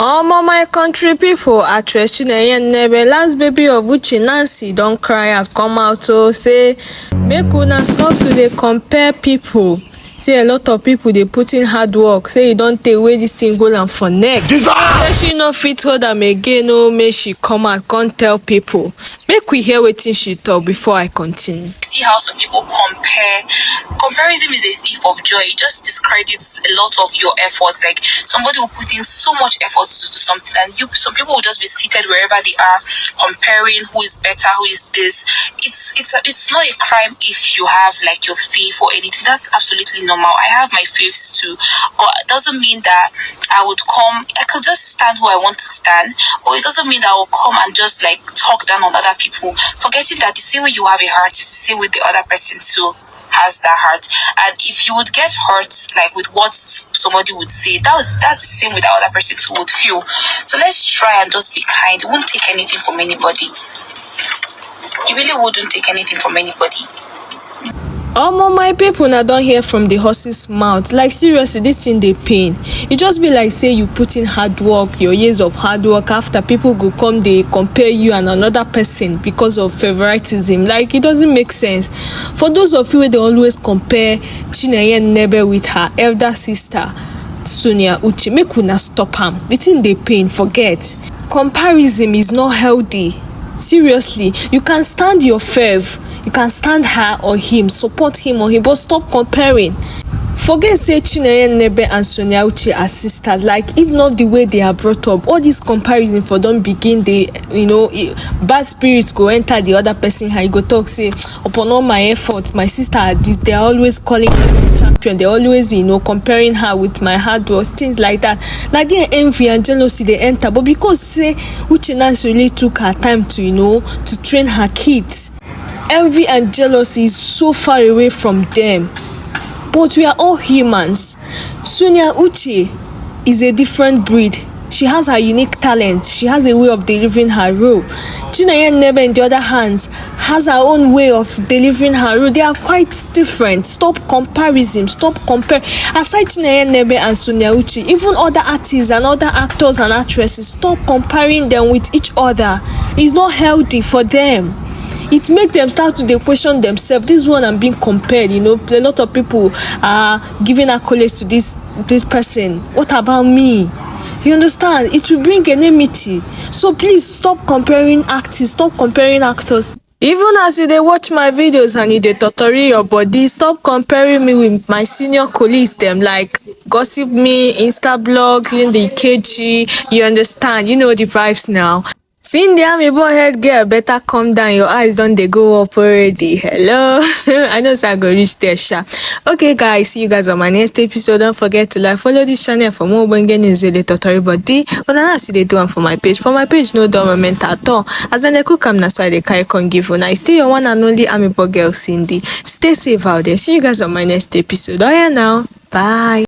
My country people, actress Chinenye Nnebe, last baby of Uche Nancy, don't cry out, come out to say, make una stop to dey compare people. Say a lot of people they put in hard work. Say you don't take away this thing go am for neck. Say she no fit hold am again. No, make she come out, can't tell people. Make we hear wetin she talk before I continue. See how some people compare. Comparison is a thief of joy. It just discredits a lot of your efforts. Like somebody will put in so much effort to do something, and some people will just be seated wherever they are, comparing who is better, who is this. It's not a crime if you have like your faith or anything. That's absolutely normal. I have my faiths too, but it doesn't mean that I could just stand who I want to stand, or it doesn't mean that I will come and just like talk down on other people, forgetting that the same way you have a heart is the same way the other person too has that heart. And if you would get hurt like with what somebody would say, that's the same way the other person too would feel. So let's try and just be kind. You won't take anything from anybody. You really wouldn't take anything from anybody. My people now don't hear from the horse's mouth. Like seriously, this thing they pain. It just be like say you put in hard work, your years of hard work, after people go come they compare you and another person because of favoritism. Like it doesn't make sense. For those of you where they always compare Chinenye Nnebe with her elder sister Sonia Uche, make una stop am. The thing they pain, forget. Comparison is not healthy. Seriously, you can stand your fav, you can stand her or him, support him or him, but stop comparing. Forget say Chinenye Nnebe and Sonia Uche are sisters. Like if not the way they are brought up, all this comparison for them begin, they bad spirits go enter the other person. How you go talk say upon all my efforts, my sister are this, they are always calling her the champion, they always comparing her with my hard work, things like that. Now their envy and jealousy they enter, but because say Uche Nancy really took her time to train her kids, envy and jealousy is so far away from them. But we are all humans. Sonia Uche is a different breed. She has her unique talent. She has a way of delivering her role. Chinenye Nnebe, on the other hand, has her own way of delivering her role. They are quite different. Stop comparison. Stop compare. Aside Chinenye Nnebe and Sonia Uche, even other artists and other actors and actresses, stop comparing them with each other. It's not healthy for them. It makes them start to question themselves. This one I'm being compared, a lot of people are giving accolades to this person. What about me? You understand? It will bring enmity. So please stop comparing artists, stop comparing actors. Even as you dey watch my videos and you dey torture your body, stop comparing me with my senior colleagues them, like gossip me, Insta blogs, the KG. You understand? You know the vibes now. Seeing the army boy head girl, better calm down. Your eyes don't they go up already. Hello. I know so I go reach there, sha. Okay guys, see you guys on my next episode. Don't forget to like, follow this channel for more banging news with the tutorial body. When I see they do one for my page. For my page, no dormant at all. As then they cook am, that's why they carry con give you. I still your one and only army boy girl Cindy. Stay safe out there. See you guys on my next episode. Oh yeah now. Bye.